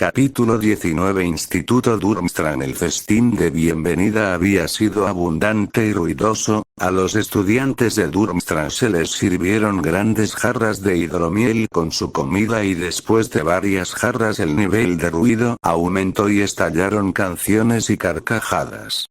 Capítulo 19 Instituto Durmstrang. El festín de bienvenida había sido abundante y ruidoso. A los estudiantes de Durmstrang se les sirvieron grandes jarras de hidromiel con su comida y después de varias jarras el nivel de ruido aumentó y estallaron canciones y carcajadas.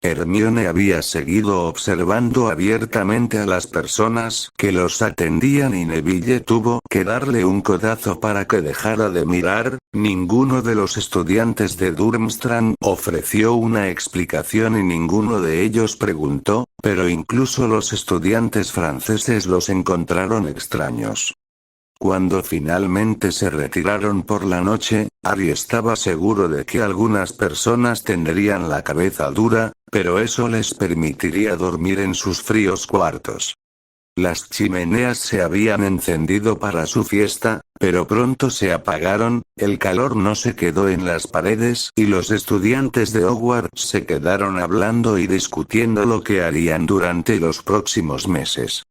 Hermione había seguido observando abiertamente a las personas que los atendían y Neville tuvo que darle un codazo para que dejara de mirar. Ninguno de los estudiantes de Durmstrang ofreció una explicación y ninguno de ellos preguntó, pero incluso los estudiantes franceses los encontraron extraños. Cuando finalmente se retiraron por la noche, Harry estaba seguro de que algunas personas tendrían la cabeza dura, pero eso les permitiría dormir en sus fríos cuartos. Las chimeneas se habían encendido para su fiesta, pero pronto se apagaron, el calor no se quedó en las paredes y los estudiantes de Hogwarts se quedaron hablando y discutiendo lo que harían durante los próximos meses.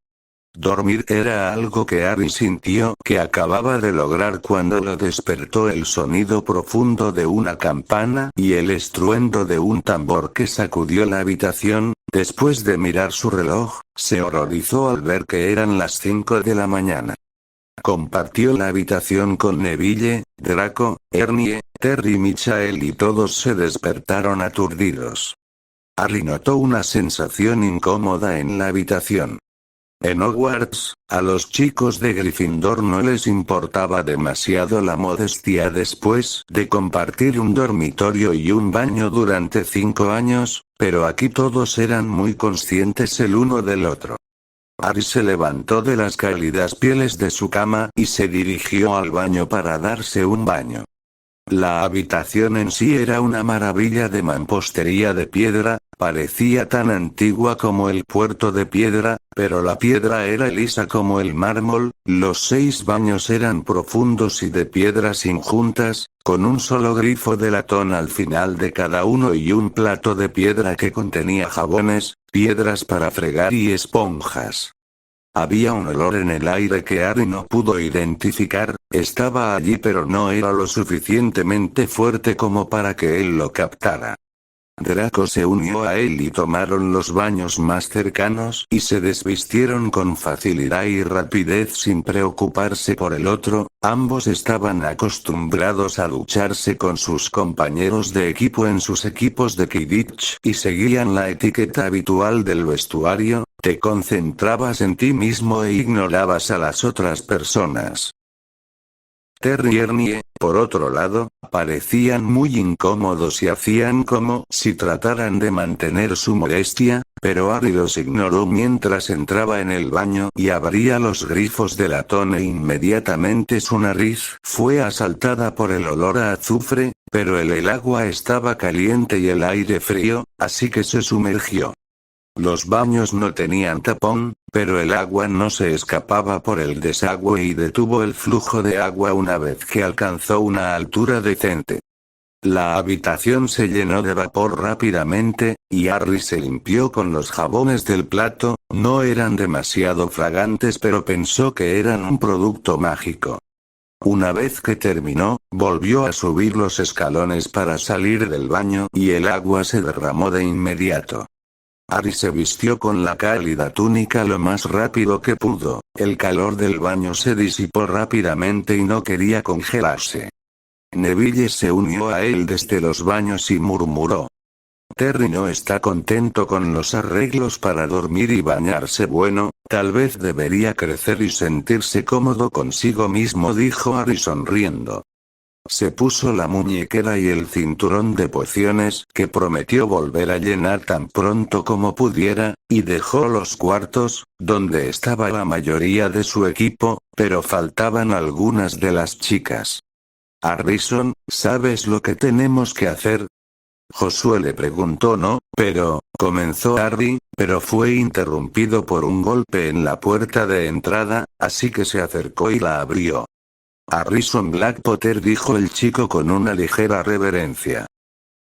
Dormir era algo que Harry sintió que acababa de lograr cuando lo despertó el sonido profundo de una campana y el estruendo de un tambor que sacudió la habitación. Después de mirar su reloj, se horrorizó al ver que eran las 5 de la mañana. Compartió la habitación con Neville, Draco, Ernie, Terry y Michael y todos se despertaron aturdidos. Harry notó una sensación incómoda en la habitación. En Hogwarts, a los chicos de Gryffindor no les importaba demasiado la modestia después de compartir un dormitorio y un baño durante 5 años, pero aquí todos eran muy conscientes el uno del otro. Harry se levantó de las cálidas pieles de su cama y se dirigió al baño para darse un baño. La habitación en sí era una maravilla de mampostería de piedra, parecía tan antigua como el puerto de piedra, pero la piedra era lisa como el mármol. Los 6 baños eran profundos y de piedras injuntas, con un solo grifo de latón al final de cada uno y un plato de piedra que contenía jabones, piedras para fregar y esponjas. Había un olor en el aire que Harry no pudo identificar, estaba allí pero no era lo suficientemente fuerte como para que él lo captara. Draco se unió a él y tomaron los baños más cercanos y se desvistieron con facilidad y rapidez sin preocuparse por el otro. Ambos estaban acostumbrados a ducharse con sus compañeros de equipo en sus equipos de Quidditch y seguían la etiqueta habitual del vestuario: te concentrabas en ti mismo e ignorabas a las otras personas. Terry y Ernie, por otro lado, parecían muy incómodos y hacían como si trataran de mantener su modestia, pero Harry los ignoró mientras entraba en el baño y abría los grifos de latón e inmediatamente su nariz fue asaltada por el olor a azufre, pero el agua estaba caliente y el aire frío, así que se sumergió. Los baños no tenían tapón, pero el agua no se escapaba por el desagüe y detuvo el flujo de agua una vez que alcanzó una altura decente. La habitación se llenó de vapor rápidamente, y Harry se limpió con los jabones del plato. No eran demasiado fragantes pero pensó que eran un producto mágico. Una vez que terminó, volvió a subir los escalones para salir del baño y el agua se derramó de inmediato. Harry se vistió con la cálida túnica lo más rápido que pudo. El calor del baño se disipó rápidamente y no quería congelarse. Neville se unió a él desde los baños y murmuró: Terry no está contento con los arreglos para dormir y bañarse. Bueno, tal vez debería crecer y sentirse cómodo consigo mismo, dijo Harry sonriendo. Se puso la muñequera y el cinturón de pociones que prometió volver a llenar tan pronto como pudiera, y dejó los cuartos, donde estaba la mayoría de su equipo, pero faltaban algunas de las chicas. Harrison, ¿sabes lo que tenemos que hacer? Josué le preguntó. No, pero, comenzó Harry, pero fue interrumpido por un golpe en la puerta de entrada, así que se acercó y la abrió. Harrison Blackpotter, dijo el chico con una ligera reverencia.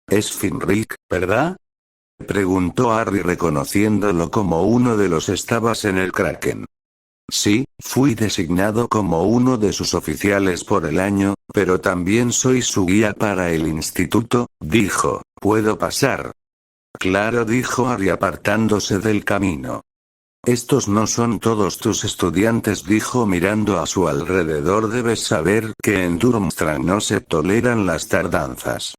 Es Finrick, ¿verdad? Preguntó Harry reconociéndolo como uno de los estabas en el Kraken. Sí, fui designado como uno de sus oficiales por el año Pero también soy su guía para el instituto, dijo. ¿Puedo pasar? Claro, dijo Harry apartándose del camino. Estos no son todos tus estudiantes, dijo mirando a su alrededor. Debes saber que en Durmstrang no se toleran las tardanzas.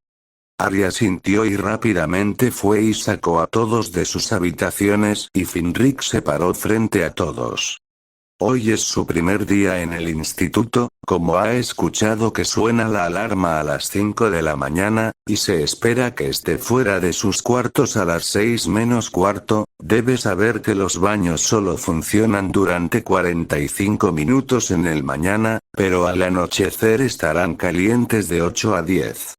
Harry asintió y rápidamente fue y sacó a todos de sus habitaciones y Finrick se paró frente a todos. Hoy es su primer día en el instituto, como ha escuchado que suena la alarma a las 5 de la mañana, y se espera que esté fuera de sus cuartos a las 6 menos cuarto, debe saber que los baños solo funcionan durante 45 minutos en el mañana, pero al anochecer estarán calientes de 8 a 10.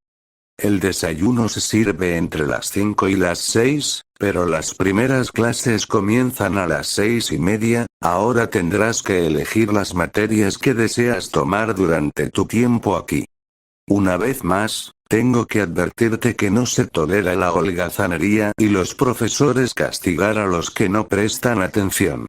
El desayuno se sirve entre las 5 y las 6, pero las primeras clases comienzan a las 6:30, ahora tendrás que elegir las materias que deseas tomar durante tu tiempo aquí. Una vez más, tengo que advertirte que no se tolera la holgazanería y los profesores castigar a los que no prestan atención.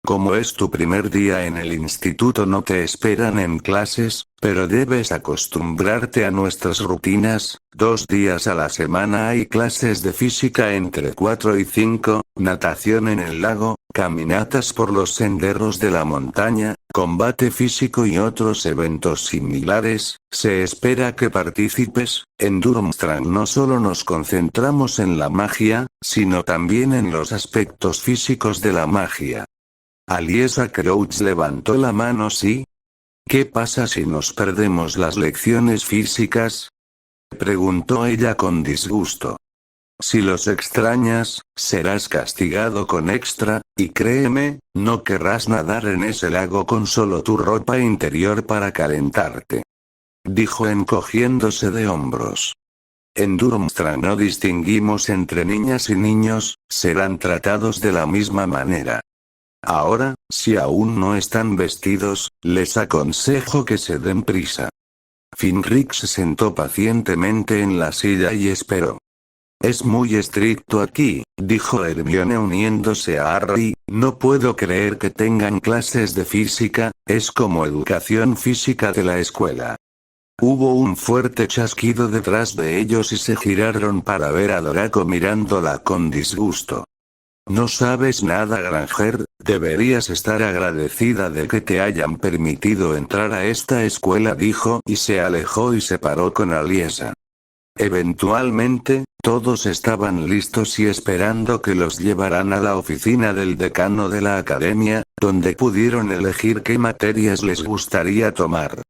Como es tu primer día en el instituto no te esperan en clases, pero debes acostumbrarte a nuestras rutinas. 2 días a la semana hay clases de física entre 4 y 5, natación en el lago, caminatas por los senderos de la montaña, combate físico y otros eventos similares. Se espera que participes. En Durmstrang no solo nos concentramos en la magia, sino también en los aspectos físicos de la magia. Alyssa Crouch levantó la mano. ¿Sí? ¿Qué pasa si nos perdemos las lecciones físicas?, preguntó ella con disgusto. Si los extrañas, serás castigado con extra, y créeme, no querrás nadar en ese lago con solo tu ropa interior para calentarte, dijo encogiéndose de hombros. En Durmstrang no distinguimos entre niñas y niños, serán tratados de la misma manera. Ahora, si aún no están vestidos, les aconsejo que se den prisa. Finrick se sentó pacientemente en la silla y esperó. Es muy estricto aquí, dijo Hermione uniéndose a Harry. No puedo creer que tengan clases de física, es como educación física de la escuela. Hubo un fuerte chasquido detrás de ellos y se giraron para ver a Draco mirándola con disgusto. No sabes nada, Granger, deberías estar agradecida de que te hayan permitido entrar a esta escuela, dijo y se alejó y se paró con Alyssa. Eventualmente, todos estaban listos y esperando que los llevaran a la oficina del decano de la academia, donde pudieron elegir qué materias les gustaría tomar.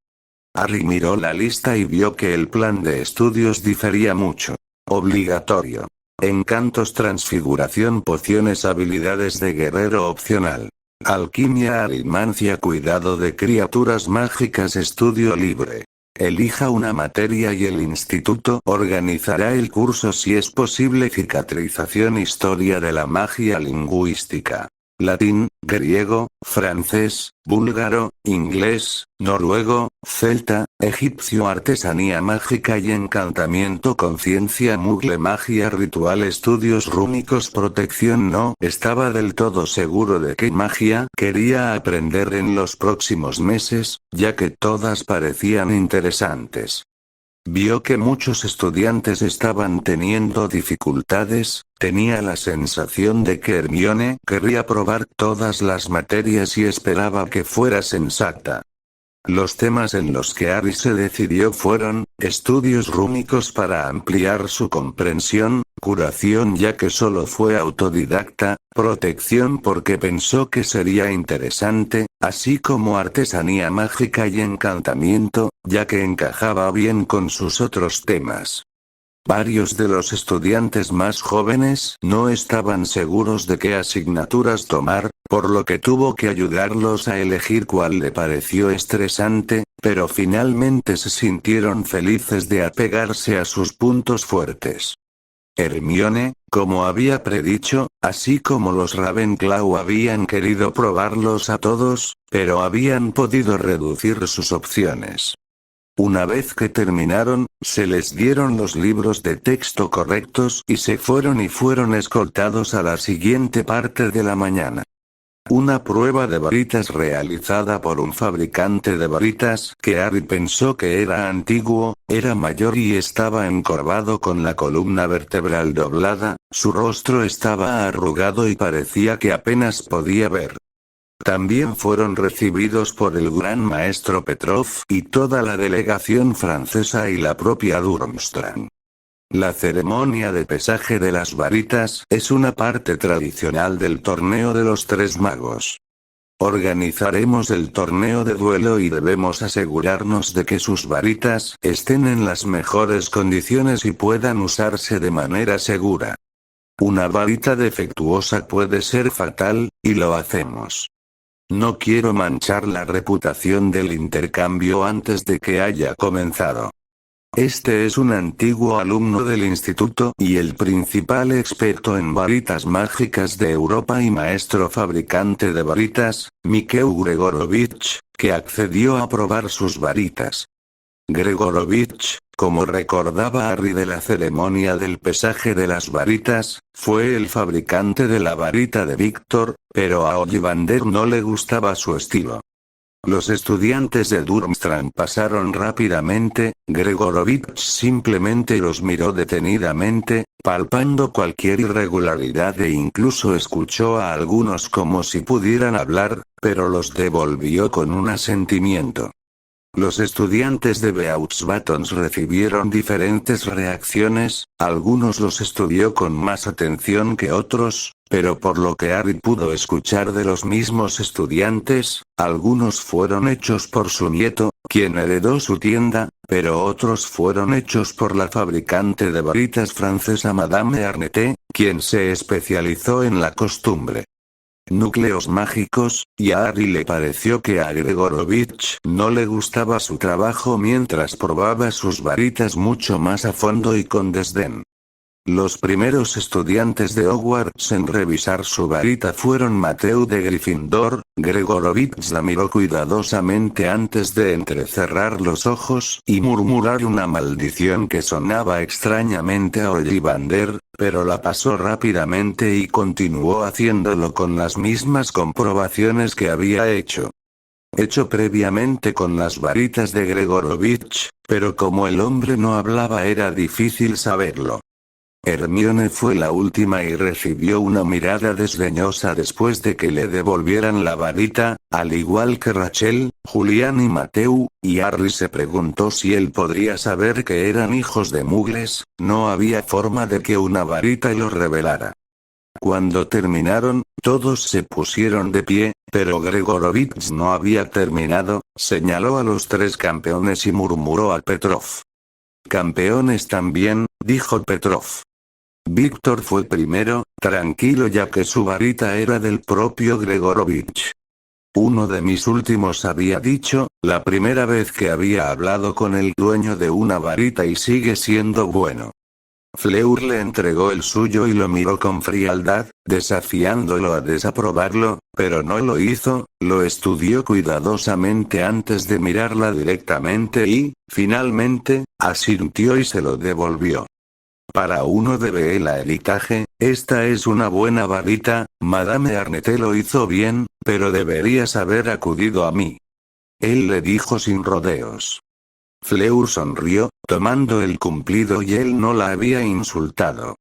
Harry miró la lista y vio que el plan de estudios difería mucho. Obligatorio. Encantos, transfiguración, pociones, habilidades de guerrero opcional. Alquimia, arimancia, cuidado de criaturas mágicas, estudio libre. Elija una materia y el instituto organizará el curso si es posible. Cicatrización, historia de la magia, lingüística. Latín, griego, francés, búlgaro, inglés, noruego, celta, egipcio, artesanía mágica y encantamiento, conciencia, mugle, magia ritual, estudios rúnicos, protección. No estaba del todo seguro de qué magia quería aprender en los próximos meses, ya que todas parecían interesantes. Vio que muchos estudiantes estaban teniendo dificultades, tenía la sensación de que Hermione querría probar todas las materias y esperaba que fuera sensata. Los temas en los que Harry se decidió fueron, estudios rúnicos para ampliar su comprensión, curación ya que solo fue autodidacta, protección porque pensó que sería interesante, así como artesanía mágica y encantamiento, ya que encajaba bien con sus otros temas. Varios de los estudiantes más jóvenes no estaban seguros de qué asignaturas tomar, por lo que tuvo que ayudarlos a elegir cuál le pareció estresante, pero finalmente se sintieron felices de apegarse a sus puntos fuertes. Hermione, como había predicho, así como los Ravenclaw habían querido probarlos a todos, pero habían podido reducir sus opciones. Una vez que terminaron, se les dieron los libros de texto correctos y se fueron escoltados a la siguiente parte de la mañana. Una prueba de varitas realizada por un fabricante de varitas que Harry pensó que era antiguo, era mayor y estaba encorvado con la columna vertebral doblada, su rostro estaba arrugado y parecía que apenas podía ver. También fueron recibidos por el gran maestro Petrov y toda la delegación francesa y la propia Durmstrang. La ceremonia de pesaje de las varitas es una parte tradicional del torneo de los Tres Magos. Organizaremos el torneo de duelo y debemos asegurarnos de que sus varitas estén en las mejores condiciones y puedan usarse de manera segura. Una varita defectuosa puede ser fatal, y lo hacemos. No quiero manchar la reputación del intercambio antes de que haya comenzado. Este es un antiguo alumno del instituto y el principal experto en varitas mágicas de Europa y maestro fabricante de varitas, Mikhail Gregorovich, que accedió a probar sus varitas. Gregorovich, como recordaba Harry de la ceremonia del pesaje de las varitas, fue el fabricante de la varita de Víctor, pero a Ollivander no le gustaba su estilo. Los estudiantes de Durmstrang pasaron rápidamente, Gregorovich simplemente los miró detenidamente, palpando cualquier irregularidad e incluso escuchó a algunos como si pudieran hablar, pero los devolvió con un asentimiento. Los estudiantes de Beauxbatons recibieron diferentes reacciones, algunos los estudió con más atención que otros, pero por lo que Harry pudo escuchar de los mismos estudiantes, algunos fueron hechos por su nieto, quien heredó su tienda, pero otros fueron hechos por la fabricante de varitas francesa Madame Arnette, quien se especializó en la costumbre. Núcleos mágicos, y a Harry le pareció que a Gregorovich no le gustaba su trabajo mientras probaba sus varitas mucho más a fondo y con desdén. Los primeros estudiantes de Hogwarts en revisar su varita fueron Mateo de Gryffindor. Gregorovich la miró cuidadosamente antes de entrecerrar los ojos y murmurar una maldición que sonaba extrañamente a Ollivander, pero la pasó rápidamente y continuó haciéndolo con las mismas comprobaciones que había hecho previamente con las varitas de Gregorovich, pero como el hombre no hablaba era difícil saberlo. Hermione fue la última y recibió una mirada desdeñosa después de que le devolvieran la varita, al igual que Rachel, Julián y Mateo, y Harry se preguntó si él podría saber que eran hijos de mugles, no había forma de que una varita lo revelara. Cuando terminaron, todos se pusieron de pie, pero Gregorovich no había terminado, señaló a los tres campeones y murmuró a Petrov. Campeones también, dijo Petrov. Víctor fue primero, tranquilo ya que su varita era del propio Gregorovich. Uno de mis últimos había dicho, la primera vez que había hablado con el dueño de una varita y sigue siendo bueno. Fleur le entregó el suyo y lo miró con frialdad, desafiándolo a desaprobarlo, pero no lo hizo, lo estudió cuidadosamente antes de mirarla directamente y, finalmente, asintió y se lo devolvió. Para uno de Bela Heritage, esta es una buena varita, Madame Arnette lo hizo bien, pero deberías haber acudido a mí. Él le dijo sin rodeos. Fleur sonrió, tomando el cumplido y él no la había insultado.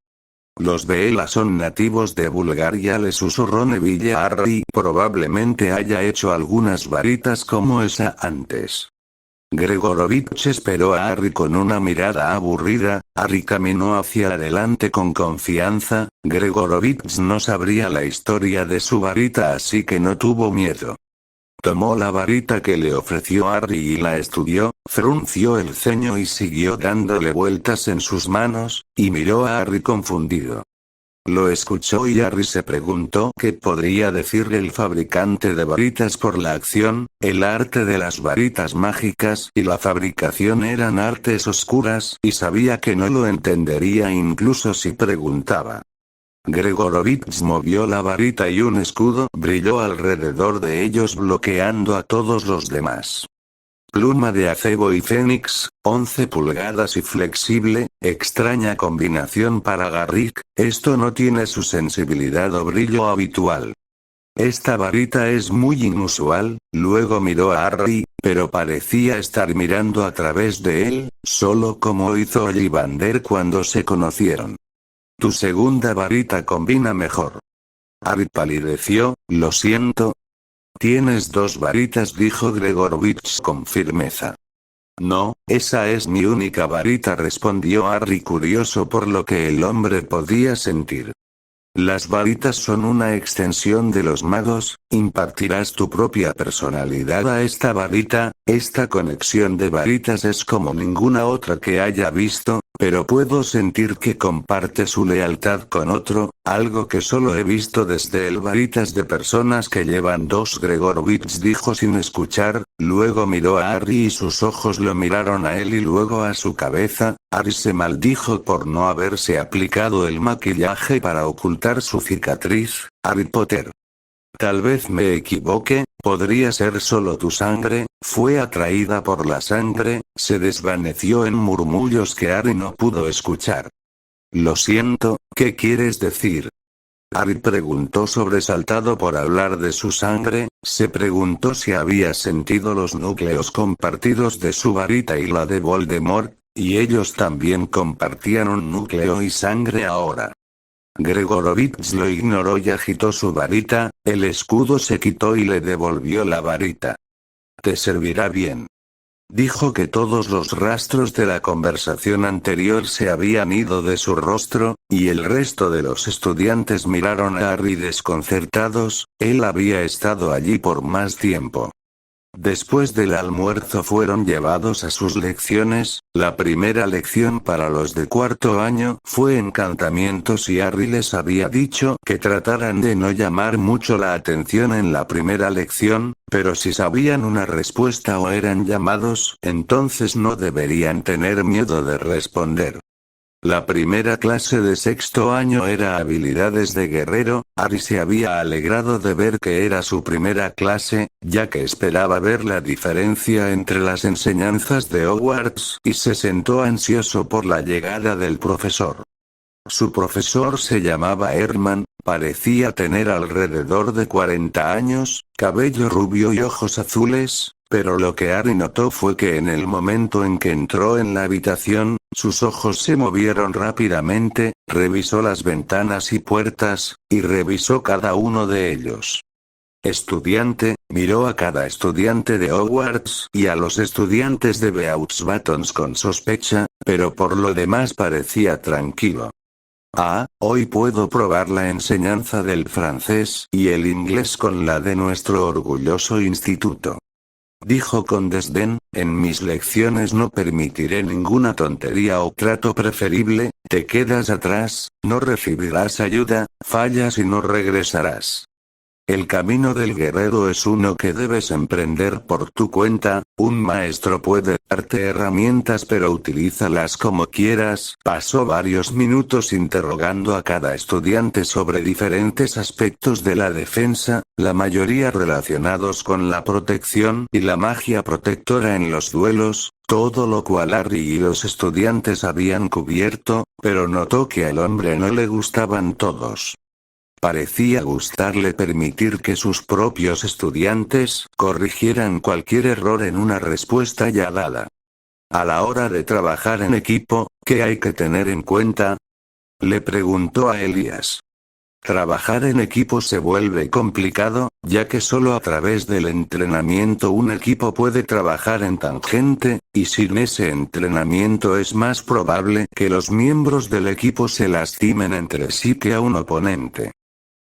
Los Bela son nativos de Bulgaria, le susurró Neville a Harry, probablemente haya hecho algunas varitas como esa antes. Gregorovich esperó a Harry con una mirada aburrida. Harry caminó hacia adelante con confianza. Gregorovich no sabría la historia de su varita así que no tuvo miedo. Tomó la varita que le ofreció Harry y la estudió, frunció el ceño y siguió dándole vueltas en sus manos, y miró a Harry confundido. Lo escuchó y Harry se preguntó qué podría decirle el fabricante de varitas por la acción. El arte de las varitas mágicas y la fabricación eran artes oscuras y sabía que no lo entendería incluso si preguntaba. Gregorovich movió la varita y un escudo brilló alrededor de ellos bloqueando a todos los demás. Pluma de acebo y fénix, 11 pulgadas y flexible, extraña combinación para Garrick, esto no tiene su sensibilidad o brillo habitual. Esta varita es muy inusual. Luego miró a Harry, pero parecía estar mirando a través de él, solo como hizo Ollivander cuando se conocieron. Tu segunda varita combina mejor. Harry palideció. Lo siento. Tienes dos varitas, dijo Gregorovich con firmeza. No, esa es mi única varita, respondió Harry, curioso por lo que el hombre podía sentir. Las varitas son una extensión de los magos. Impartirás tu propia personalidad a esta varita. Esta conexión de varitas es como ninguna otra que haya visto, pero puedo sentir que comparte su lealtad con otro, algo que solo he visto desde el varitas de personas que llevan dos. Gregorovich dijo sin escuchar, luego miró a Harry y sus ojos lo miraron a él y luego a su cabeza. Harry se maldijo por no haberse aplicado el maquillaje para ocultar su cicatriz. Harry Potter. Tal vez me equivoque, podría ser solo tu sangre. Fue atraída por la sangre. Se desvaneció en murmullos que Harry no pudo escuchar. Lo siento, ¿qué quieres decir? Harry preguntó sobresaltado por hablar de su sangre. Se preguntó si había sentido los núcleos compartidos de su varita y la de Voldemort, y ellos también compartían un núcleo y sangre ahora. Gregorovich lo ignoró y agitó su varita. El escudo se quitó y le devolvió la varita. Te servirá bien. Dijo que todos los rastros de la conversación anterior se habían ido de su rostro, y el resto de los estudiantes miraron a Harry desconcertados. Él había estado allí por más tiempo. Después del almuerzo fueron llevados a sus lecciones. La primera lección para los de cuarto año fue encantamientos y Harry les había dicho que trataran de no llamar mucho la atención en la primera lección, pero si sabían una respuesta o eran llamados, entonces no deberían tener miedo de responder. La primera clase de sexto año era habilidades de guerrero. Harry se había alegrado de ver que era su primera clase, ya que esperaba ver la diferencia entre las enseñanzas de Hogwarts, y se sentó ansioso por la llegada del profesor. Su profesor se llamaba Herman, parecía tener alrededor de 40 años, cabello rubio y ojos azules. Pero lo que Harry notó fue que en el momento en que entró en la habitación, sus ojos se movieron rápidamente, revisó las ventanas y puertas, y revisó cada uno de ellos. Estudiante, miró a cada estudiante de Hogwarts y a los estudiantes de Beauxbatons con sospecha, pero por lo demás parecía tranquilo. Ah, hoy puedo probar la enseñanza del francés y el inglés con la de nuestro orgulloso instituto. Dijo con desdén, en mis lecciones no permitiré ninguna tontería o trato preferible. Te quedas atrás, no recibirás ayuda, fallas y no regresarás. El camino del guerrero es uno que debes emprender por tu cuenta. Un maestro puede darte herramientas pero utilízalas como quieras. Pasó varios minutos interrogando a cada estudiante sobre diferentes aspectos de la defensa, la mayoría relacionados con la protección y la magia protectora en los duelos, todo lo cual Harry y los estudiantes habían cubierto, pero notó que al hombre no le gustaban todos. Parecía gustarle permitir que sus propios estudiantes corrigieran cualquier error en una respuesta ya dada. A la hora de trabajar en equipo, ¿qué hay que tener en cuenta? Le preguntó a Elías. Trabajar en equipo se vuelve complicado, ya que solo a través del entrenamiento un equipo puede trabajar en tangente, y sin ese entrenamiento es más probable que los miembros del equipo se lastimen entre sí que a un oponente.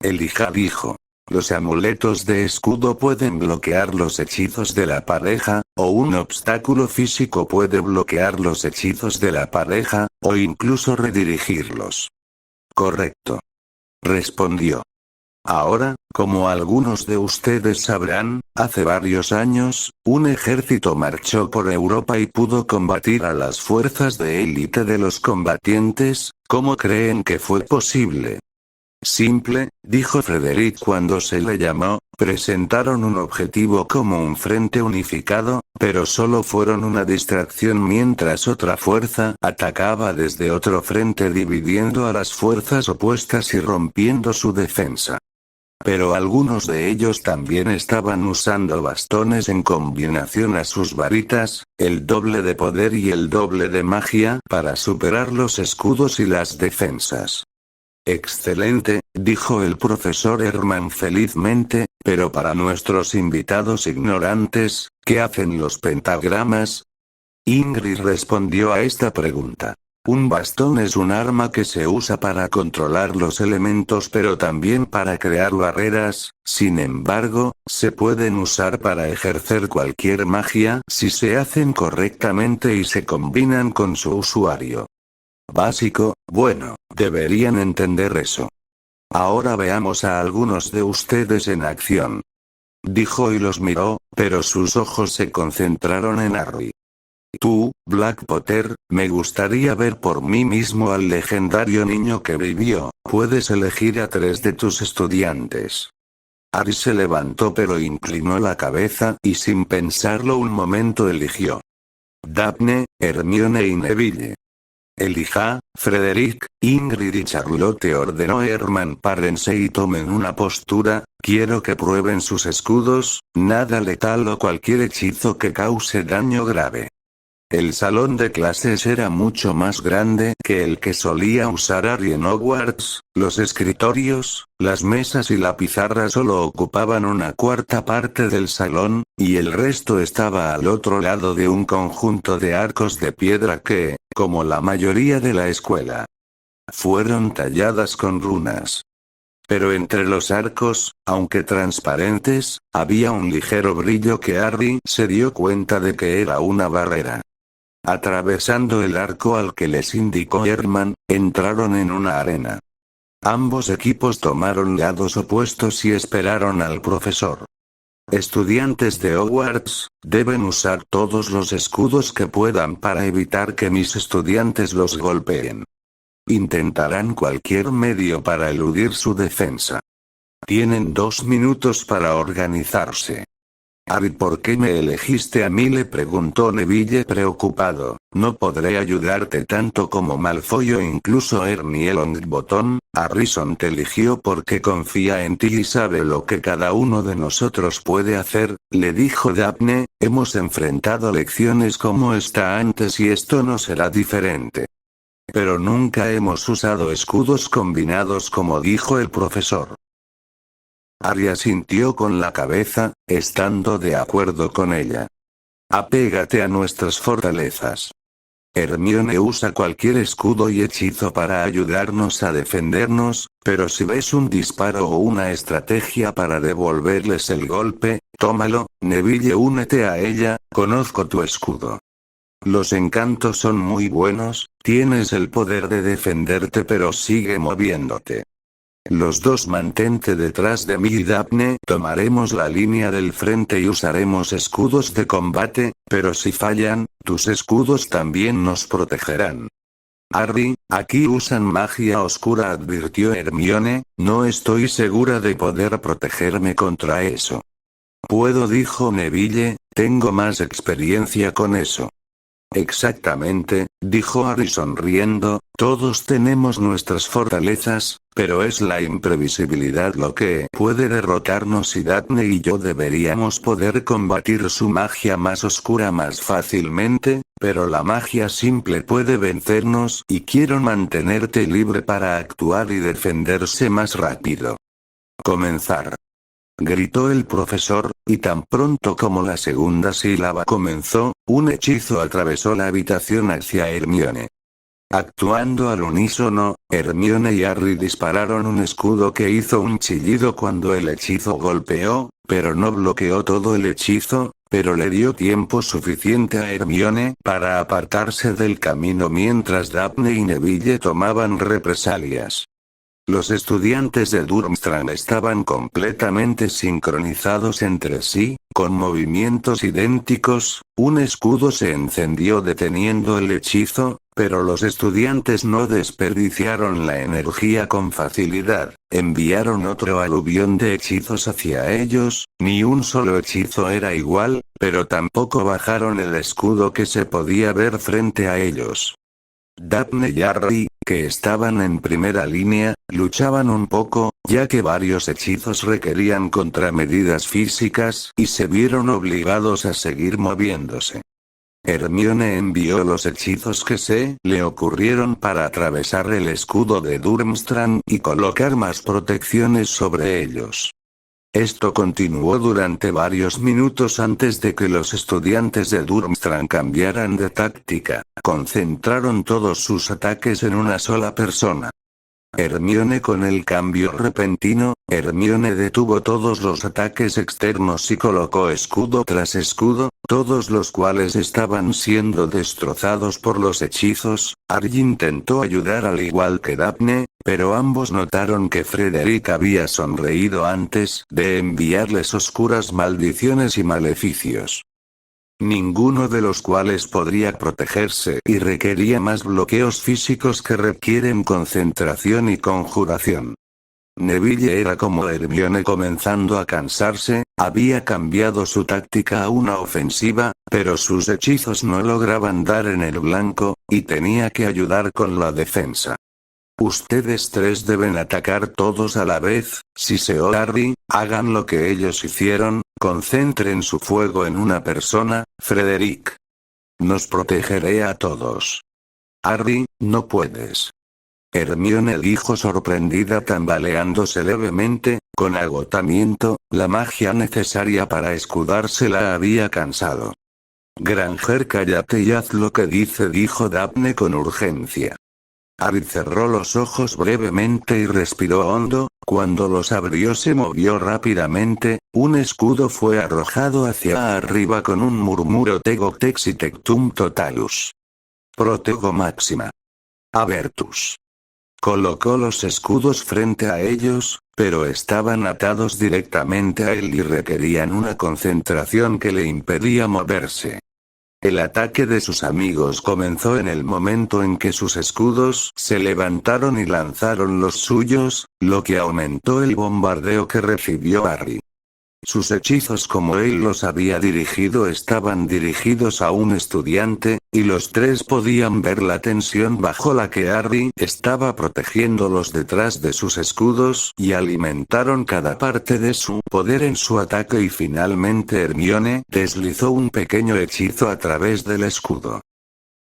Elijah dijo. Los amuletos de escudo pueden bloquear los hechizos de la pareja, o un obstáculo físico puede bloquear los hechizos de la pareja, o incluso redirigirlos. Correcto. Respondió. Ahora, como algunos de ustedes sabrán, hace varios años, un ejército marchó por Europa y pudo combatir a las fuerzas de élite de los combatientes. ¿Cómo creen que fue posible? Simple, dijo Frederick cuando se le llamó. Presentaron un objetivo como un frente unificado, pero solo fueron una distracción mientras otra fuerza atacaba desde otro frente dividiendo a las fuerzas opuestas y rompiendo su defensa. Pero algunos de ellos también estaban usando bastones en combinación a sus varitas, el doble de poder y el doble de magia para superar los escudos y las defensas. Excelente, dijo el profesor Herman felizmente, pero para nuestros invitados ignorantes, ¿qué hacen los pentagramas? Ingrid respondió a esta pregunta. Un bastón es un arma que se usa para controlar los elementos pero también para crear barreras, sin embargo, se pueden usar para ejercer cualquier magia si se hacen correctamente y se combinan con su usuario. Básico, bueno, deberían entender eso. Ahora veamos a algunos de ustedes en acción. Dijo y los miró, pero sus ojos se concentraron en Harry. Tú, Black Potter, me gustaría ver por mí mismo al legendario niño que vivió, puedes elegir a 3 de tus estudiantes. Harry se levantó pero inclinó la cabeza y sin pensarlo un momento eligió. Daphne, Hermione y Neville. Elija, Frederick, Ingrid y Charlotte, ordenó Herman. Párense y tomen una postura, quiero que prueben sus escudos, nada letal o cualquier hechizo que cause daño grave. El salón de clases era mucho más grande que el que solía usar Harry en Hogwarts, los escritorios, las mesas y la pizarra solo ocupaban una cuarta parte del salón, y el resto estaba al otro lado de un conjunto de arcos de piedra que, como la mayoría de la escuela, fueron talladas con runas. Pero entre los arcos, aunque transparentes, había un ligero brillo que Harry se dio cuenta de que era una barrera. Atravesando el arco al que les indicó Herman, entraron en una arena. Ambos equipos tomaron lados opuestos y esperaron al profesor. Estudiantes de Hogwarts, deben usar todos los escudos que puedan para evitar que mis estudiantes los golpeen. Intentarán cualquier medio para eludir su defensa. Tienen 2 minutos para organizarse. Harry, ¿por qué me elegiste a mí?, le preguntó Neville preocupado. No podré ayudarte tanto como Malfoy o incluso Ernie Longbottom. Harrison te eligió porque confía en ti y sabe lo que cada uno de nosotros puede hacer, le dijo Daphne, hemos enfrentado lecciones como esta antes y esto no será diferente. Pero nunca hemos usado escudos combinados como dijo el profesor. Harry asintió con la cabeza, estando de acuerdo con ella. Apégate a nuestras fortalezas. Hermione usa cualquier escudo y hechizo para ayudarnos a defendernos, pero si ves un disparo o una estrategia para devolverles el golpe, tómalo. Neville, únete a ella, conozco tu escudo. Los encantos son muy buenos, tienes el poder de defenderte pero sigue moviéndote. Los dos mantente detrás de mí y Daphne, tomaremos la línea del frente y usaremos escudos de combate, pero si fallan, tus escudos también nos protegerán. Harry, aquí usan magia oscura, advirtió Hermione, no estoy segura de poder protegerme contra eso. Puedo, dijo Neville, tengo más experiencia con eso. Exactamente, dijo Harry sonriendo, todos tenemos nuestras fortalezas, pero es la imprevisibilidad lo que puede derrotarnos y Daphne y yo deberíamos poder combatir su magia más oscura más fácilmente, pero la magia simple puede vencernos y quiero mantenerte libre para actuar y defenderse más rápido. Comenzar. Gritó el profesor, y tan pronto como la segunda sílaba comenzó, un hechizo atravesó la habitación hacia Hermione. Actuando al unísono, Hermione y Harry dispararon un escudo que hizo un chillido cuando el hechizo golpeó, pero no bloqueó todo el hechizo, pero le dio tiempo suficiente a Hermione para apartarse del camino mientras Daphne y Neville tomaban represalias. Los estudiantes de Durmstrang estaban completamente sincronizados entre sí, con movimientos idénticos, un escudo se encendió deteniendo el hechizo, pero los estudiantes no desperdiciaron la energía con facilidad, enviaron otro aluvión de hechizos hacia ellos, ni un solo hechizo era igual, pero tampoco bajaron el escudo que se podía ver frente a ellos. Daphne y Harry, que estaban en primera línea, luchaban un poco, ya que varios hechizos requerían contramedidas físicas y se vieron obligados a seguir moviéndose. Hermione envió los hechizos que se le ocurrieron para atravesar el escudo de Durmstrang y colocar más protecciones sobre ellos. Esto continuó durante varios minutos antes de que los estudiantes de Durmstrang cambiaran de táctica. Concentraron todos sus ataques en una sola persona. Hermione con el cambio repentino, Hermione detuvo todos los ataques externos y colocó escudo tras escudo, todos los cuales estaban siendo destrozados por los hechizos. Harry intentó ayudar al igual que Daphne, pero ambos notaron que Frederick había sonreído antes de enviarles oscuras maldiciones y maleficios. Ninguno de los cuales podría protegerse y requería más bloqueos físicos que requieren concentración y conjuración. Neville era como Hermione comenzando a cansarse, había cambiado su táctica a una ofensiva, pero sus hechizos no lograban dar en el blanco, y tenía que ayudar con la defensa. Ustedes tres deben atacar todos a la vez, siseó Harry, hagan lo que ellos hicieron, concentren su fuego en una persona, Frederick. Nos protegeré a todos. Harry, no puedes. Hermione dijo sorprendida tambaleándose levemente, con agotamiento, la magia necesaria para escudarse la había cansado. Granger, cállate y haz lo que dijo Daphne con urgencia. Harry cerró los ojos brevemente y respiró hondo, cuando los abrió se movió rápidamente, un escudo fue arrojado hacia arriba con un murmuro Tego Tex y Tectum Totalus. Protego Máxima. Abertus. Colocó los escudos frente a ellos, pero estaban atados directamente a él y requerían una concentración que le impedía moverse. El ataque de sus amigos comenzó en el momento en que sus escudos se levantaron y lanzaron los suyos, lo que aumentó el bombardeo que recibió Harry. Sus hechizos como él los había dirigido estaban dirigidos a un estudiante, y los tres podían ver la tensión bajo la que Harry estaba protegiéndolos detrás de sus escudos y alimentaron cada parte de su poder en su ataque y finalmente Hermione deslizó un pequeño hechizo a través del escudo.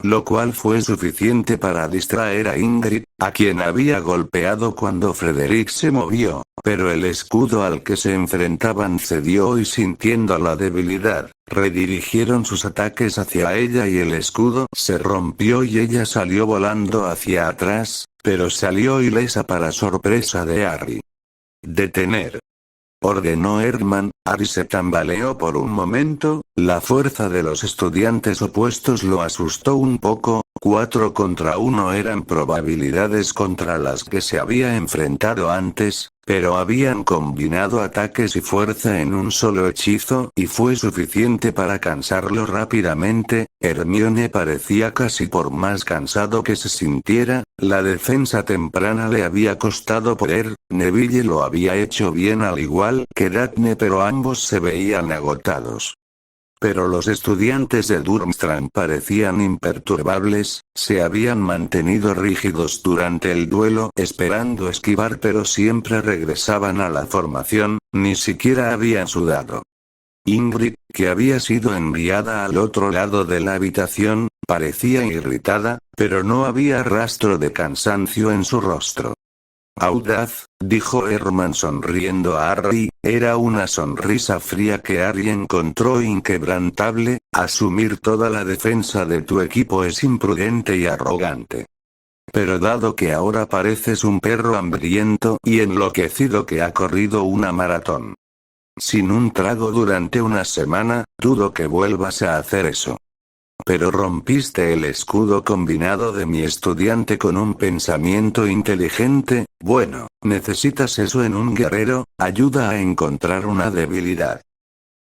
Lo cual fue suficiente para distraer a Ingrid, a quien había golpeado cuando Frederick se movió, pero el escudo al que se enfrentaban cedió y sintiendo la debilidad, redirigieron sus ataques hacia ella y el escudo se rompió y ella salió volando hacia atrás, pero salió ilesa para sorpresa de Harry. Detener. Ordenó Herman. Harry se tambaleó por un momento, la fuerza de los estudiantes opuestos lo asustó un poco, 4 contra 1 eran probabilidades contra las que se había enfrentado antes, pero habían combinado ataques y fuerza en un solo hechizo y fue suficiente para cansarlo rápidamente. Hermione parecía casi por más cansado que se sintiera, la defensa temprana le había costado poder, Neville lo había hecho bien al igual que Daphne pero ambos se veían agotados. Pero los estudiantes de Durmstrang parecían imperturbables, se habían mantenido rígidos durante el duelo esperando esquivar pero siempre regresaban a la formación, ni siquiera habían sudado. Ingrid, que había sido enviada al otro lado de la habitación, parecía irritada, pero no había rastro de cansancio en su rostro. Audaz, dijo Herman sonriendo a Harry, era una sonrisa fría que Harry encontró inquebrantable, asumir toda la defensa de tu equipo es imprudente y arrogante. Pero dado que ahora pareces un perro hambriento y enloquecido que ha corrido una maratón sin un trago durante una semana, dudo que vuelvas a hacer eso. Pero rompiste el escudo combinado de mi estudiante con un pensamiento inteligente, bueno, necesitas eso en un guerrero, ayuda a encontrar una debilidad.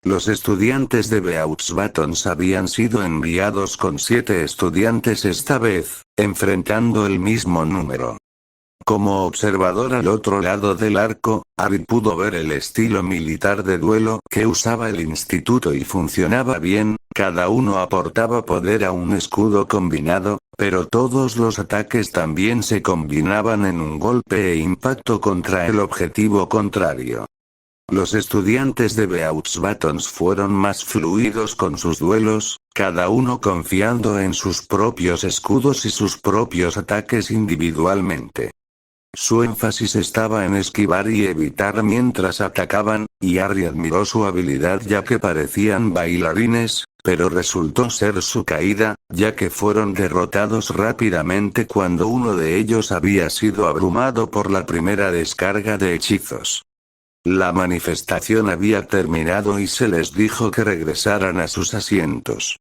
Los estudiantes de Beauxbatons habían sido enviados con 7 estudiantes esta vez, enfrentando el mismo número. Como observador al otro lado del arco, Harry pudo ver el estilo militar de duelo que usaba el instituto y funcionaba bien, cada uno aportaba poder a un escudo combinado, pero todos los ataques también se combinaban en un golpe e impacto contra el objetivo contrario. Los estudiantes de Beauxbatons fueron más fluidos con sus duelos, cada uno confiando en sus propios escudos y sus propios ataques individualmente. Su énfasis estaba en esquivar y evitar mientras atacaban, y Harry admiró su habilidad ya que parecían bailarines, pero resultó ser su caída, ya que fueron derrotados rápidamente cuando uno de ellos había sido abrumado por la primera descarga de hechizos. La manifestación había terminado y se les dijo que regresaran a sus asientos.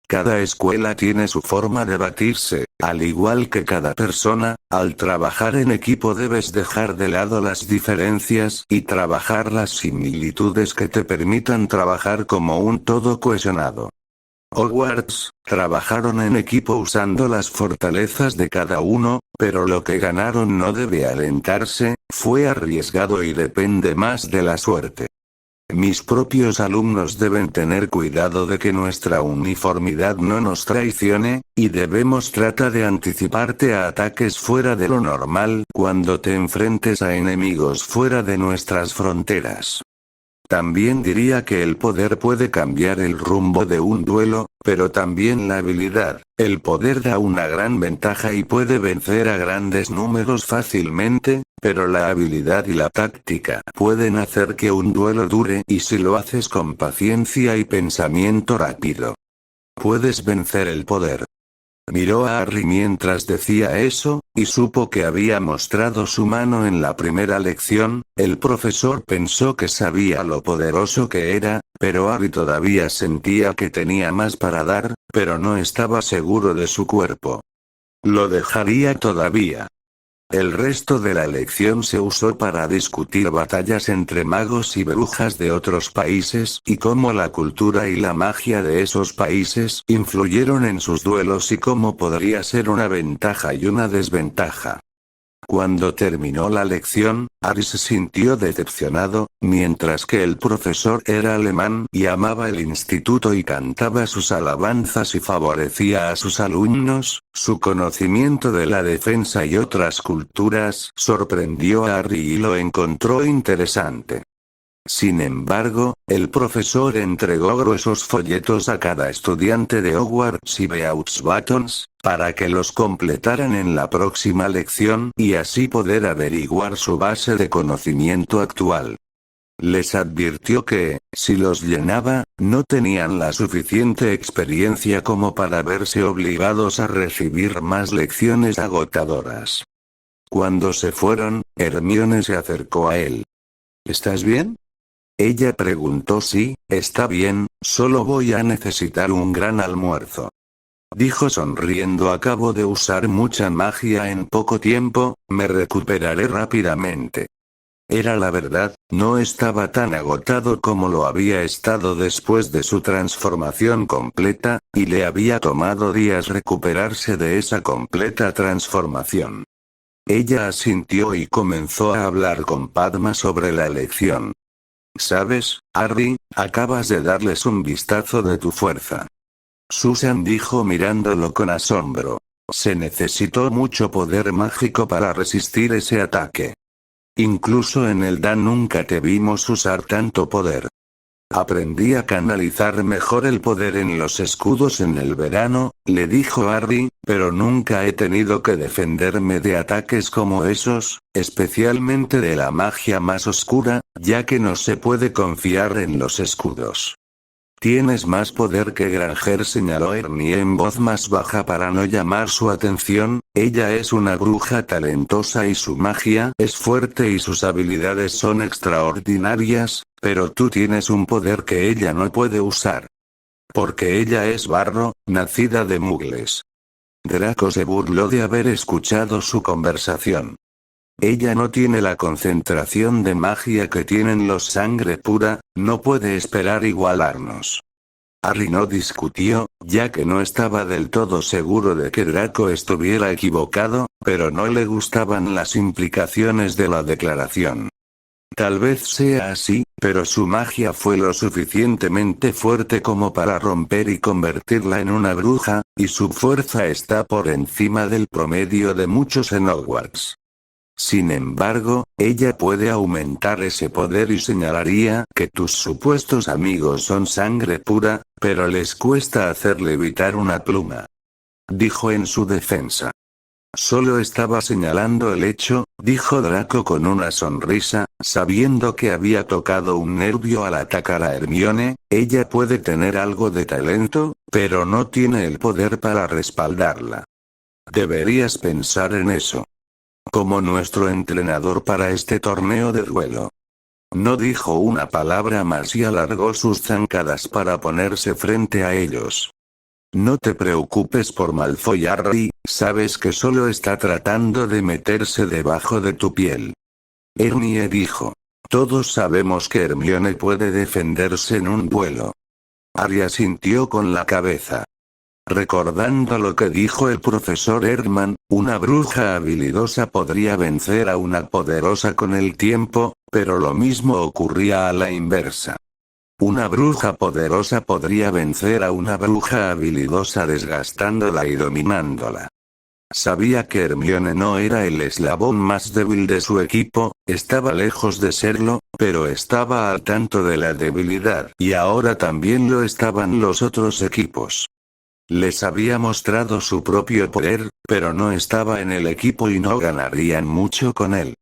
Cada escuela tiene su forma de batirse, al igual que cada persona. Al trabajar en equipo debes dejar de lado las diferencias y trabajar las similitudes que te permitan trabajar como un todo cohesionado. Hogwarts, trabajaron en equipo usando las fortalezas de cada uno, pero lo que ganaron no debe alentarse, fue arriesgado y depende más de la suerte. Mis propios alumnos deben tener cuidado de que nuestra uniformidad no nos traicione, y debemos tratar de anticiparte a ataques fuera de lo normal cuando te enfrentes a enemigos fuera de nuestras fronteras. También diría que el poder puede cambiar el rumbo de un duelo, pero también la habilidad. El poder da una gran ventaja y puede vencer a grandes números fácilmente, pero la habilidad y la táctica pueden hacer que un duelo dure y si lo haces con paciencia y pensamiento rápido, puedes vencer el poder. Miró a Harry mientras decía eso, y supo que había mostrado su mano en la primera lección. El profesor pensó que sabía lo poderoso que era, pero Harry todavía sentía que tenía más para dar, pero no estaba seguro de su cuerpo. Lo dejaría todavía. El resto de la lección se usó para discutir batallas entre magos y brujas de otros países y cómo la cultura y la magia de esos países influyeron en sus duelos y cómo podría ser una ventaja y una desventaja. Cuando terminó la lección, Harry se sintió decepcionado, mientras que el profesor era alemán y amaba el instituto y cantaba sus alabanzas y favorecía a sus alumnos. Su conocimiento de la defensa y otras culturas sorprendió a Harry y lo encontró interesante. Sin embargo, el profesor entregó gruesos folletos a cada estudiante de Hogwarts y Beauxbatons, para que los completaran en la próxima lección y así poder averiguar su base de conocimiento actual. Les advirtió que, si los llenaba, no tenían la suficiente experiencia como para verse obligados a recibir más lecciones agotadoras. Cuando se fueron, Hermione se acercó a él. ¿Estás bien? Ella preguntó. Sí, está bien, solo voy a necesitar un gran almuerzo. Dijo sonriendo. Acabo de usar mucha magia en poco tiempo, me recuperaré rápidamente. Era la verdad, no estaba tan agotado como lo había estado después de su transformación completa, y le había tomado días recuperarse de esa completa transformación. Ella asintió y comenzó a hablar con Padma sobre la lección. ¿Sabes, Harry? Acabas de darles un vistazo de tu fuerza. Susan dijo mirándolo con asombro. Se necesitó mucho poder mágico para resistir ese ataque. Incluso en el Dan nunca te vimos usar tanto poder. Aprendí a canalizar mejor el poder en los escudos en el verano, le dijo Harry, pero nunca he tenido que defenderme de ataques como esos, especialmente de la magia más oscura, ya que no se puede confiar en los escudos. Tienes más poder que Granger, señaló Hermione en voz más baja para no llamar su atención. Ella es una bruja talentosa y su magia es fuerte y sus habilidades son extraordinarias, pero tú tienes un poder que ella no puede usar. Porque ella es barro, nacida de mugles. Draco se burló de haber escuchado su conversación. Ella no tiene la concentración de magia que tienen los sangre pura, no puede esperar igualarnos. Harry no discutió, ya que no estaba del todo seguro de que Draco estuviera equivocado, pero no le gustaban las implicaciones de la declaración. Tal vez sea así, pero su magia fue lo suficientemente fuerte como para romper y convertirla en una bruja, y su fuerza está por encima del promedio de muchos en Hogwarts. Sin embargo, ella puede aumentar ese poder y señalaría que tus supuestos amigos son sangre pura, pero les cuesta hacer levitar una pluma. Dijo en su defensa. Solo estaba señalando el hecho, dijo Draco con una sonrisa, sabiendo que había tocado un nervio al atacar a Hermione. Ella puede tener algo de talento, pero no tiene el poder para respaldarla. Deberías pensar en eso. Como nuestro entrenador para este torneo de duelo. No dijo una palabra más y alargó sus zancadas para ponerse frente a ellos. No te preocupes por Malfoy, Harry, sabes que solo está tratando de meterse debajo de tu piel. Hermione dijo. Todos sabemos que Hermione puede defenderse en un duelo. Harry asintió con la cabeza. Recordando lo que dijo el profesor Erdmann, una bruja habilidosa podría vencer a una poderosa con el tiempo, pero lo mismo ocurría a la inversa. Una bruja poderosa podría vencer a una bruja habilidosa desgastándola y dominándola. Sabía que Hermione no era el eslabón más débil de su equipo, estaba lejos de serlo, pero estaba al tanto de la debilidad y ahora también lo estaban los otros equipos. Les había mostrado su propio poder, pero no estaba en el equipo y no ganarían mucho con él.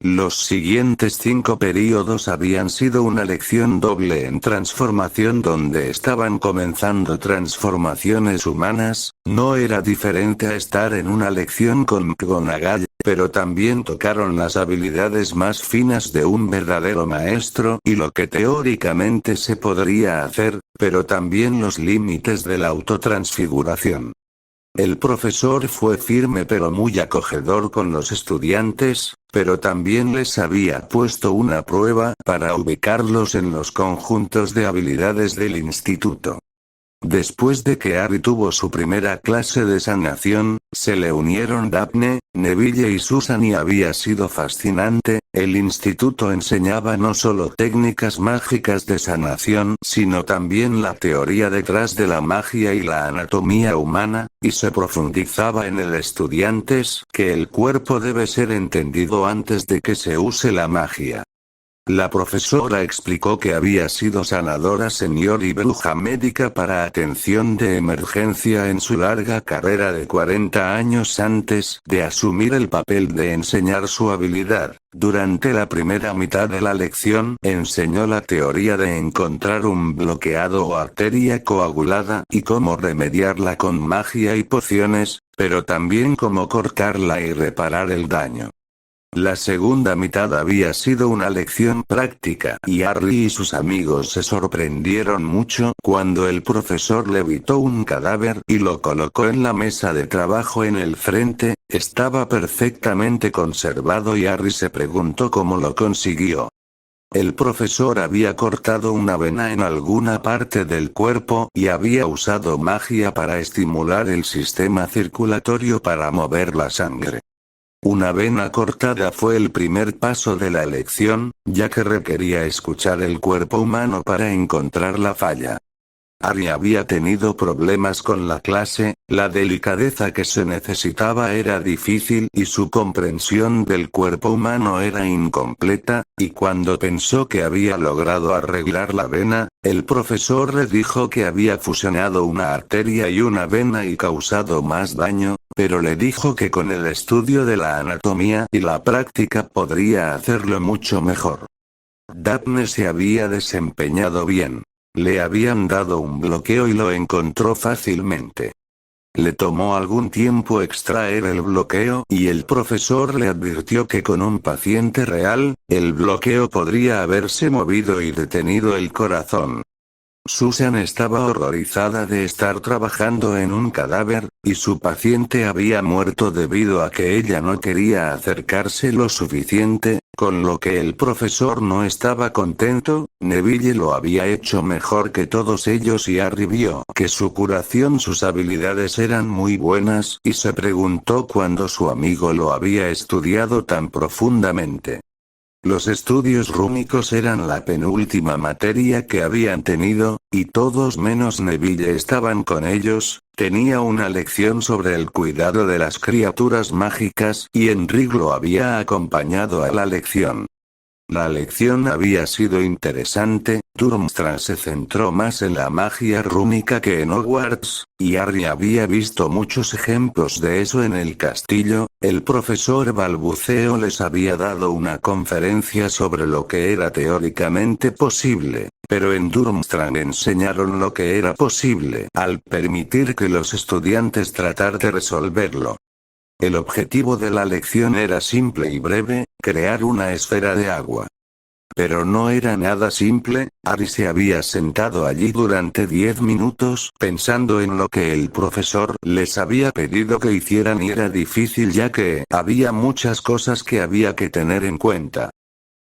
Los siguientes 5 períodos habían sido una lección doble en transformación donde estaban comenzando transformaciones humanas. No era diferente a estar en una lección con McGonagall, pero también tocaron las habilidades más finas de un verdadero maestro y lo que teóricamente se podría hacer, pero también los límites de la autotransfiguración. El profesor fue firme pero muy acogedor con los estudiantes, pero también les había puesto una prueba para ubicarlos en los conjuntos de habilidades del instituto. Después de que Harry tuvo su primera clase de sanación, se le unieron Daphne, Neville y Susan y había sido fascinante. El instituto enseñaba no solo técnicas mágicas de sanación, sino también la teoría detrás de la magia y la anatomía humana, y se profundizaba en el estudiantes que el cuerpo debe ser entendido antes de que se use la magia. La profesora explicó que había sido sanadora senior y bruja médica para atención de emergencia en su larga carrera de 40 años antes de asumir el papel de enseñar su habilidad. Durante la primera mitad de la lección, enseñó la teoría de encontrar un bloqueado o arteria coagulada y cómo remediarla con magia y pociones, pero también cómo cortarla y reparar el daño. La segunda mitad había sido una lección práctica y Harry y sus amigos se sorprendieron mucho cuando el profesor levitó un cadáver y lo colocó en la mesa de trabajo en el frente. Estaba perfectamente conservado y Harry se preguntó cómo lo consiguió. El profesor había cortado una vena en alguna parte del cuerpo y había usado magia para estimular el sistema circulatorio para mover la sangre. Una vena cortada fue el primer paso de la lección, ya que requería escuchar el cuerpo humano para encontrar la falla. Harry había tenido problemas con la clase, la delicadeza que se necesitaba era difícil y su comprensión del cuerpo humano era incompleta, y cuando pensó que había logrado arreglar la vena, el profesor le dijo que había fusionado una arteria y una vena y causado más daño, pero le dijo que con el estudio de la anatomía y la práctica podría hacerlo mucho mejor. Daphne se había desempeñado bien. Le habían dado un bloqueo y lo encontró fácilmente. Le tomó algún tiempo extraer el bloqueo y el profesor le advirtió que con un paciente real, el bloqueo podría haberse movido y detenido el corazón. Susan estaba horrorizada de estar trabajando en un cadáver, y su paciente había muerto debido a que ella no quería acercarse lo suficiente, con lo que el profesor no estaba contento. Neville lo había hecho mejor que todos ellos y Harry vio que su curación, sus habilidades eran muy buenas, y se preguntó cuándo su amigo lo había estudiado tan profundamente. Los estudios rúnicos eran la penúltima materia que habían tenido, y todos menos Neville estaban con ellos. Tenía una lección sobre el cuidado de las criaturas mágicas y Enric lo había acompañado a la lección. La lección había sido interesante. Durmstrang se centró más en la magia rúnica que en Hogwarts, y Harry había visto muchos ejemplos de eso en el castillo. El profesor Balbuceo les había dado una conferencia sobre lo que era teóricamente posible, pero en Durmstrang enseñaron lo que era posible al permitir que los estudiantes tratar de resolverlo. El objetivo de la lección era simple y breve: crear una esfera de agua. Pero no era nada simple. Harry se había sentado allí durante 10 minutos pensando en lo que el profesor les había pedido que hicieran y era difícil ya que había muchas cosas que había que tener en cuenta.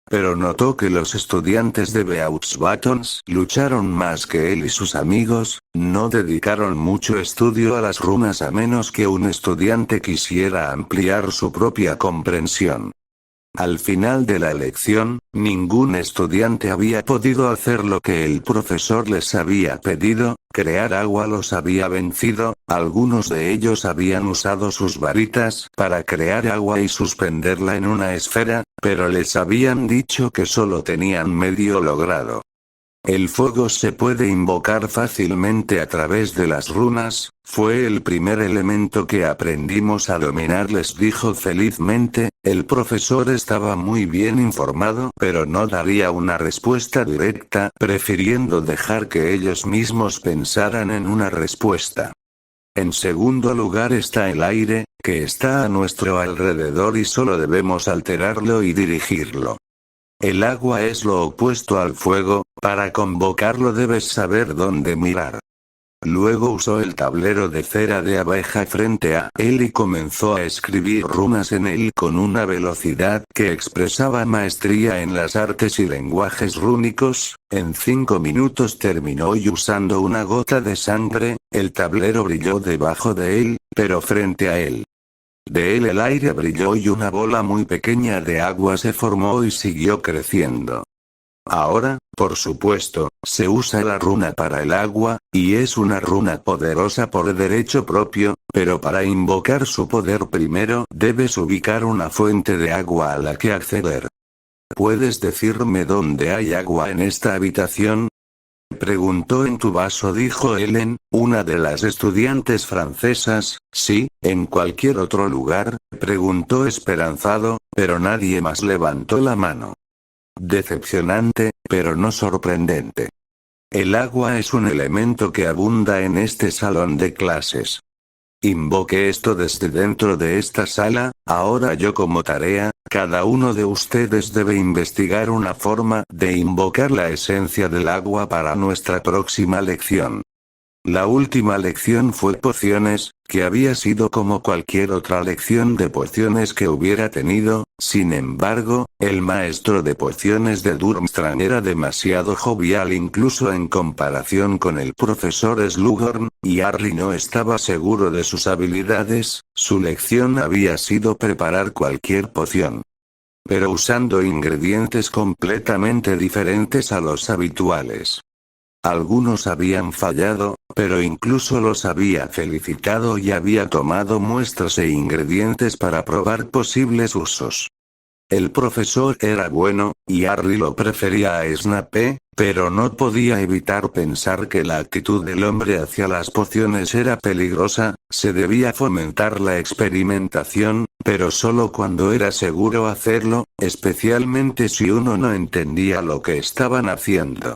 Pero notó que los estudiantes de Beauxbatons lucharon más que él y sus amigos, no dedicaron mucho estudio a las runas a menos que un estudiante quisiera ampliar su propia comprensión. Al final de la lección, ningún estudiante había podido hacer lo que el profesor les había pedido. Crear agua los había vencido. Algunos de ellos habían usado sus varitas para crear agua y suspenderla en una esfera, pero les habían dicho que solo tenían medio logrado. El fuego se puede invocar fácilmente a través de las runas. Fue el primer elemento que aprendimos a dominar, les dijo felizmente. El profesor estaba muy bien informado, pero no daría una respuesta directa, prefiriendo dejar que ellos mismos pensaran en una respuesta. En segundo lugar está el aire, que está a nuestro alrededor y solo debemos alterarlo y dirigirlo. El agua es lo opuesto al fuego. Para convocarlo debes saber dónde mirar. Luego usó el tablero de cera de abeja frente a él y comenzó a escribir runas en él con una velocidad que expresaba maestría en las artes y lenguajes rúnicos. En 5 minutos terminó y usando una gota de sangre, el tablero brilló debajo de él, pero frente a él. De él el aire brilló y una bola muy pequeña de agua se formó y siguió creciendo. Ahora, por supuesto, se usa la runa para el agua, y es una runa poderosa por derecho propio, pero para invocar su poder primero debes ubicar una fuente de agua a la que acceder. ¿Puedes decirme dónde hay agua en esta habitación? Preguntó. En tu vaso, dijo Helen, una de las estudiantes francesas. Sí, en cualquier otro lugar, preguntó esperanzado, pero nadie más levantó la mano. Decepcionante, pero no sorprendente. El agua es un elemento que abunda en este salón de clases. Invoqué esto desde dentro de esta sala. Ahora yo como tarea, cada uno de ustedes debe investigar una forma de invocar la esencia del agua para nuestra próxima lección. La última lección fue pociones, que había sido como cualquier otra lección de pociones que hubiera tenido. Sin embargo, el maestro de pociones de Durmstrang era demasiado jovial incluso en comparación con el profesor Slughorn, y Harry no estaba seguro de sus habilidades. Su lección había sido preparar cualquier poción, pero usando ingredientes completamente diferentes a los habituales. Algunos habían fallado, pero incluso los había felicitado y había tomado muestras e ingredientes para probar posibles usos. El profesor era bueno, y Harry lo prefería a Snape, pero no podía evitar pensar que la actitud del hombre hacia las pociones era peligrosa. Se debía fomentar la experimentación, pero solo cuando era seguro hacerlo, especialmente si uno no entendía lo que estaban haciendo.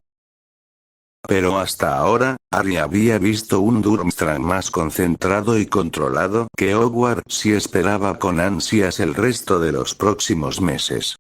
Pero hasta ahora, Harry había visto un Durmstrang más concentrado y controlado que Hogwarts y esperaba con ansias el resto de los próximos meses.